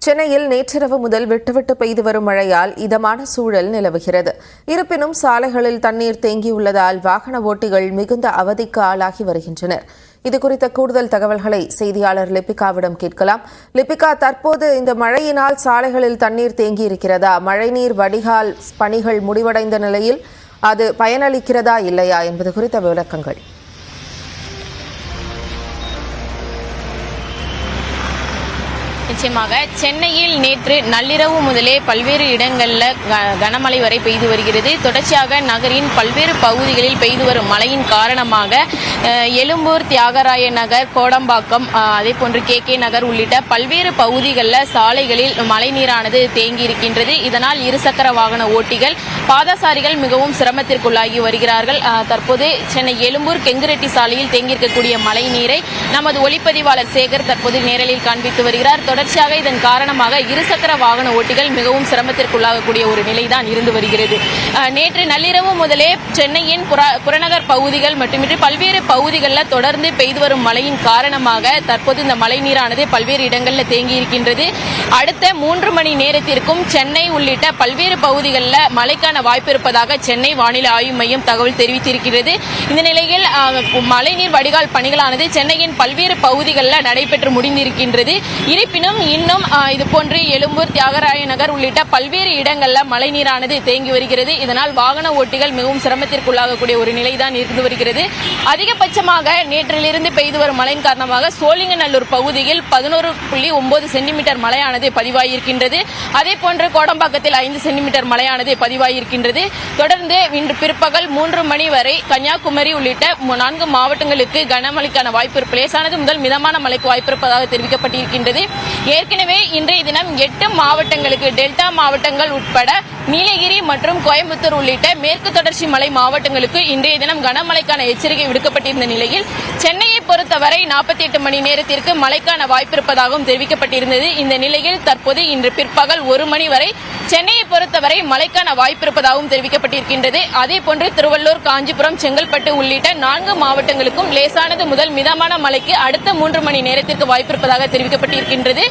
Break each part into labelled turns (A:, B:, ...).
A: சென்னையில் நேற்றிரவு முதல் விட்டுவிட்டு பெய்து வரும் மழையால் இதமான சூழல் நிலவுகிறது. இருப்பினும் சாலைகளில் தண்ணீர் தேங்கியுள்ளதால் வாகன ஓட்டிகள் மிகுந்த அவதிக்கு ஆளாகி வருகின்றனர். இதுகுறித்த கூடுதல் தகவல்களை செய்தியாளர் லிபிகாவிடம் கேட்கலாம். லிபிகா, தற்போது இந்த மழையினால் சாலைகளில் தண்ணீர் தேங்கியிருக்கிறதா? மழைநீர் வடிகால் பணிகள் முடிவடைந்த நிலையில் அது பயனளிக்கிறதா இல்லையா என்பது குறித்த விளக்கங்கள்.
B: நிச்சயமாக சென்னையில் நேற்று நள்ளிரவு முதலே பல்வேறு இடங்களில் கனமழை வரை பெய்து வருகிறது. தொடர்ச்சியாக நகரின் பல்வேறு பகுதிகளில் பெய்து வரும் மழையின் காரணமாக எழும்பூர், தியாகராய நகர், கோடம்பாக்கம், அதே போன்று கே நகர் உள்ளிட்ட பல்வேறு பகுதிகளில் சாலைகளில் மழை நீரானது தேங்கி இருக்கின்றது. இதனால் இருசக்கர வாகன ஓட்டிகள், பாதசாரிகள் மிகவும் சிரமத்திற்குள்ளாகி வருகிறார்கள். தற்போது சென்னை எழும்பூர் கெங்குரெட்டி சாலையில் தேங்கியிருக்கக்கூடிய மழை நீரை நமது ஒளிப்பதிவாளர் சேகர் தற்போது நேரலில் காண்பித்து வருகிறார். தொடர்ச்சியாக இதன் காரணமாக இருசக்கர வாகன ஓட்டிகள் மிகவும் சிரமத்திற்குள்ளாகக்கூடிய ஒரு நிலைதான் இருந்து வருகிறது. நேற்று நள்ளிரவு முதலே சென்னையின் புறநகர் பகுதிகள் மட்டுமின்றி பல்வேறு பகுதிகளில் தொடர்ந்து பெய்து வரும் மழையின் காரணமாக தற்போது இந்த மழை நீரானது பல்வேறு இடங்களில் தேங்கி இருக்கின்றது. அடுத்த 3 மணி நேரத்திற்கும் சென்னை உள்ளிட்ட பல்வேறு பகுதிகளில் மழைக்கான வாய்ப்பு இருப்பதாக சென்னை வானிலை ஆய்வு மையம் தகவல் தெரிவித்திருக்கிறது. இந்த நிலையில் மழைநீர் வடிகால் பணிகளானது சென்னையின் பல்வேறு பகுதிகளில் நடைபெற்று முடிந்திருக்கின்றது. இருப்பினும் இன்னும் இதுபோன்று எழும்பூர், தியாகராய நகர் உள்ளிட்ட பல்வேறு இடங்களில் மழை நீரானது தேங்கி வருகிறது. இதனால் வாகன ஓட்டிகள் மிகவும் சிரமத்திற்குள்ளாகக்கூடிய ஒரு நிலைதான் இருந்து வருகிறது. அதிகபட்சமாக நேற்றிலிருந்து பெய்து வரும் மழையின் காரணமாக சோழிங்கநல்லூர் பகுதியில் 11.9 சென்டிமீட்டர் மழையானது பதிவாகியிருக்கின்றது. அதே போன்று கோடம்பாக்கத்தில் 5 சென்டிமீட்டர் மழையானது பதிவாகியிருக்கின்றது. தொடர்ந்து இன்று பிற்பகல் 3 மணி வரை கன்னியாகுமரி உள்ளிட்ட 4 மாவட்டங்களுக்கு கனமழைக்கான வாய்ப்பு, லேசானது முதல் மிதமான மழைக்கு வாய்ப்பு இருப்பதாக தெரிவிக்கப்பட்டிருக்கின்றது. ஏற்கனவே இன்றைய தினம் 8 மாவட்டங்களுக்கு, டெல்டா மாவட்டங்கள் உட்பட நீலகிரி மற்றும் கோயம்புத்தூர் உள்ளிட்ட மேற்கு தொடர்ச்சி மலை மாவட்டங்களுக்கு இன்றைய தினம் கனமழைக்கான எச்சரிக்கை விடுக்கப்பட்டிருந்த நிலையில் சென்னையை பொறுத்தவரை 48 மணி நேரத்திற்கு மழைக்கான வாய்ப்பு இருப்பதாகவும் தெரிவிக்கப்பட்டிருந்தது. இந்த நிலையில் தற்போது இன்று பிற்பகல் 1 மணி வரை சென்னையை பொறுத்தவரை மழைக்கான வாய்ப்பு இருப்பதாகவும் தெரிவிக்கப்பட்டிருக்கின்றது. அதேபோன்று திருவள்ளூர், காஞ்சிபுரம், செங்கல்பட்டு உள்ளிட்ட 4 மாவட்டங்களுக்கும் லேசானது முதல் மிதமான மழைக்கு அடுத்த 3 மணி நேரத்திற்கு வாய்ப்பு இருப்பதாக தெரிவிக்கப்பட்டிருக்கின்றது.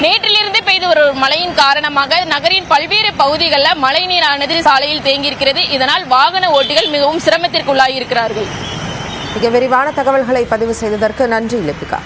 B: நேற்றிலிருந்து பெய்து வரும் மழையின் காரணமாக நகரின் பல்வேறு பகுதிகளில் மழை நீரானது சாலையில் தேங்கியிருக்கிறது. இதனால் வாகன ஓட்டிகள் மிகவும் சிரமத்திற்குள்ளாகி இருக்கிறார்கள்.
A: மிக விரிவான தகவல்களை பதிவு செய்ததற்கு நன்றி லிபிகா.